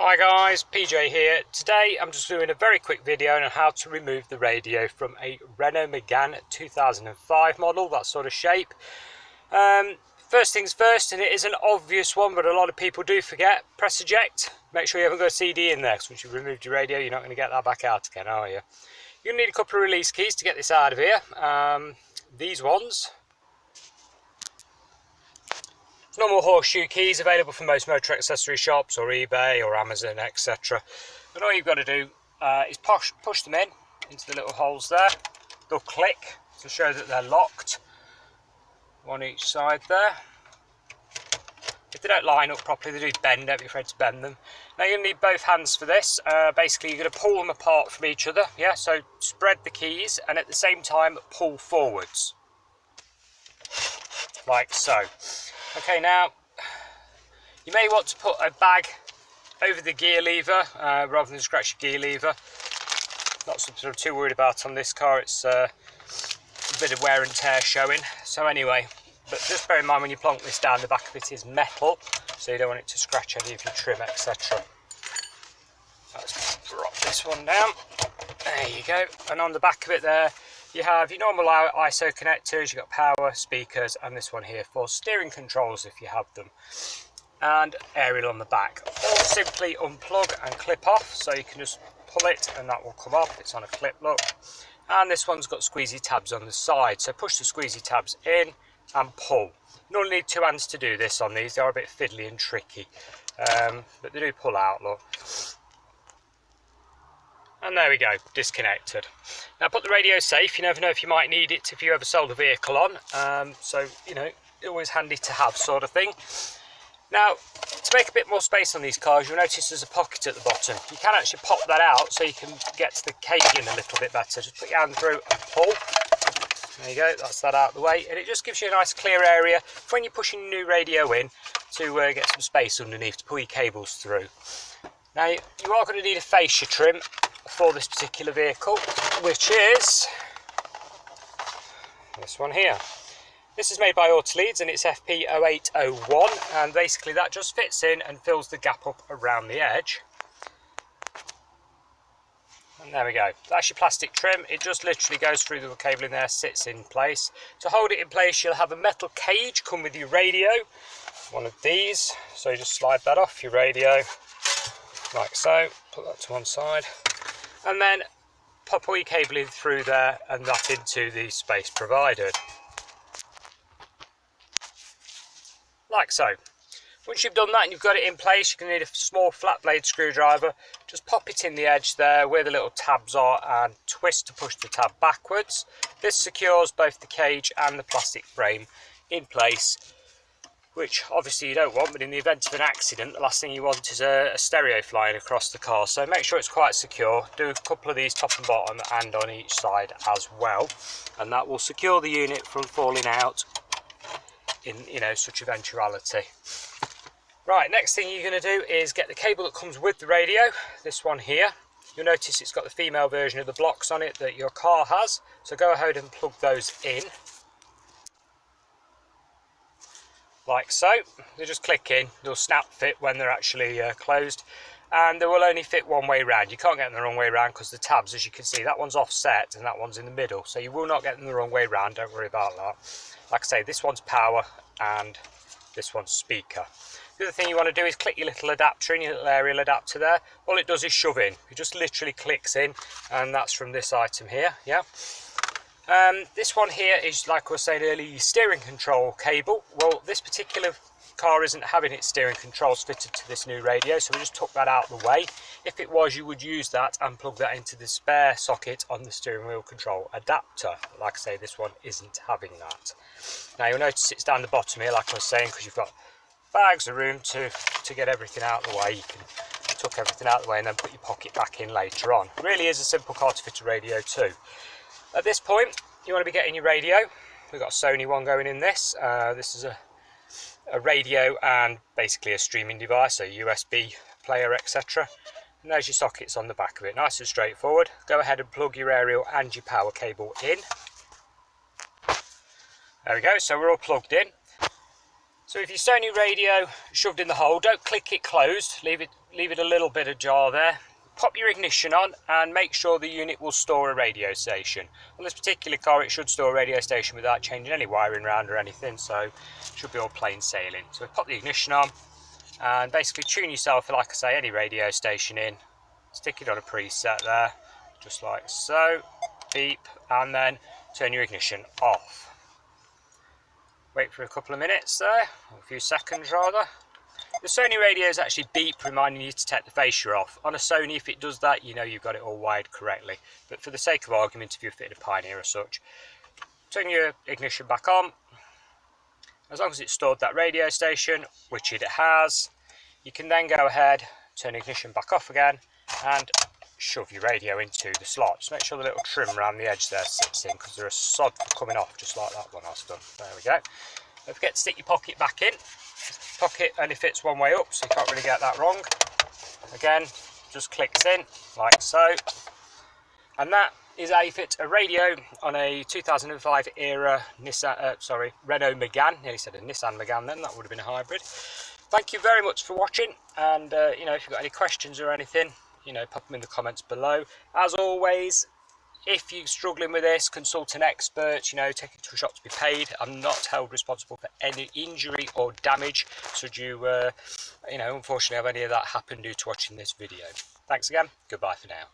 Hi guys, PJ here. Today I'm just doing a very quick video on how to remove the radio from a Renault Megan 2005 model, that sort of shape. First things first, and it is an obvious one but a lot of people do forget, press eject. Make sure you haven't got a CD in there, because once you've removed your radio you're not going to get that back out again, are you? You're going to need a couple of release keys to get this out of here. These ones. Normal horseshoe keys available from most motor accessory shops or eBay or Amazon, etc. And all you've got to do is push them into the little holes there. They'll click to show that they're locked, one each side there. If they don't line up properly, they do bend. Don't be afraid to bend them. Now you're going to need both hands for this. Basically you're going to pull them apart from each other, yeah, so spread the keys and at the same time pull forwards, like so. Okay, now you may want to put a bag over the gear lever rather than scratch your gear lever. Not something I'm too worried about on this car. It's a bit of wear and tear showing. So anyway, but just bear in mind when you plonk this down, the back of it is metal, so you don't want it to scratch any of your trim, etc. Let's drop this one down. There you go. And on the back of it there, you have your normal ISO connectors, you've got power, speakers, and this one here for steering controls if you have them. And aerial on the back. All simply unplug and clip off, so you can just pull it and that will come off. It's on a clip, look. And this one's got squeezy tabs on the side, so push the squeezy tabs in and pull. You only need two hands to do this on these, they are a bit fiddly and tricky. But they do pull out, look. And there we go, disconnected. Now put the radio safe, you never know if you might need it if you ever sold a vehicle on. So, you know, always handy to have sort of thing. Now, to make a bit more space on these cars, you'll notice there's a pocket at the bottom. You can actually pop that out so you can get to the cabling a little bit better. Just put your hand through and pull. There you go, that's that out of the way. And it just gives you a nice clear area for when you're pushing a new radio in to get some space underneath to pull your cables through. Now, you are going to need a fascia trim for this particular vehicle, which is this one here. This is made by Autoleads and it's FP0801, and basically that just fits in and fills the gap up around the edge. And there we go, that's your plastic trim. It just literally goes through the cable in there, sits in place. To hold it in place you'll have a metal cage come with your radio, one of these, so you just slide that off your radio like so, put that to one side, and then pop all your cabling through there and that into the space provided. Like so. Once you've done that and you've got it in place, you're going to need a small flat blade screwdriver. Just pop it in the edge there where the little tabs are and twist to push the tab backwards. This secures both the cage and the plastic frame in place, which obviously you don't want, but in the event of an accident the last thing you want is a stereo flying across the car, so make sure it's quite secure. Do a couple of these top and bottom and on each side as well, and that will secure the unit from falling out in, you know, such eventuality. Right, next thing you're going to do is get the cable that comes with the radio, this one here. You'll notice it's got the female version of the blocks on it that your car has, so go ahead and plug those in. Like so. They just click in, they'll snap fit when they're actually closed, and they will only fit one way round. You can't get them the wrong way round because the tabs, as you can see, that one's offset and that one's in the middle, so you will not get them the wrong way round, don't worry about that. Like I say, this one's power and this one's speaker. The other thing you want to do is click your little adapter in, your little aerial adapter there. All it does is shove in, it just literally clicks in, and that's from this item here, yeah. This one here is, like I was saying earlier, your steering control cable. Well, this particular car isn't having its steering controls fitted to this new radio, so we just took that out of the way. If it was, you would use that and plug that into the spare socket on the steering wheel control adapter. Like I say, this one isn't having that. Now you'll notice it's down the bottom here, like I was saying, because you've got bags of room to get everything out of the way. You can tuck everything out of the way and then put your pocket back in later on. It really is a simple car to fit a radio to. At this point, you want to be getting your radio. We've got a Sony one going in this. This is a radio and basically a streaming device, a USB player, etc. And there's your sockets on the back of it. Nice and straightforward. Go ahead and plug your aerial and your power cable in. There we go, so we're all plugged in. So if your Sony radio shoved in the hole, don't click it closed, leave it a little bit ajar there. Pop your ignition on and make sure the unit will store a radio station. On this particular car it should store a radio station without changing any wiring around or anything, so it should be all plain sailing. So pop the ignition on and basically tune yourself, like I say, any radio station in. Stick it on a preset there, just like so, beep, and then turn your ignition off. Wait for a couple of minutes there, or a few seconds rather. The Sony radios actually beep, reminding you to take the fascia off. On a Sony, if it does that, you know you've got it all wired correctly. But for the sake of argument, if you've fitted a Pioneer or such, turn your ignition back on. As long as it's stored that radio station, which it has, you can then go ahead, turn the ignition back off again, and shove your radio into the slot. Just make sure the little trim around the edge there sits in, because there are sod coming off, just like that one I've done. There we go. Don't forget to stick your pocket back in. Pocket only fits one way up, so you can't really get that wrong. Again, just clicks in like so, and that is how you fit a radio on a 2005 era Renault Megan. Nearly said a Nissan Megan then, that would have been a hybrid. Thank you very much for watching, and you know, if you've got any questions or anything, you know, pop them in the comments below. As always, if you're struggling with this, consult an expert, you know, take it to a shop to be paid. I'm not held responsible for any injury or damage, should you, you know, unfortunately have any of that happen due to watching this video. Thanks again, goodbye for now.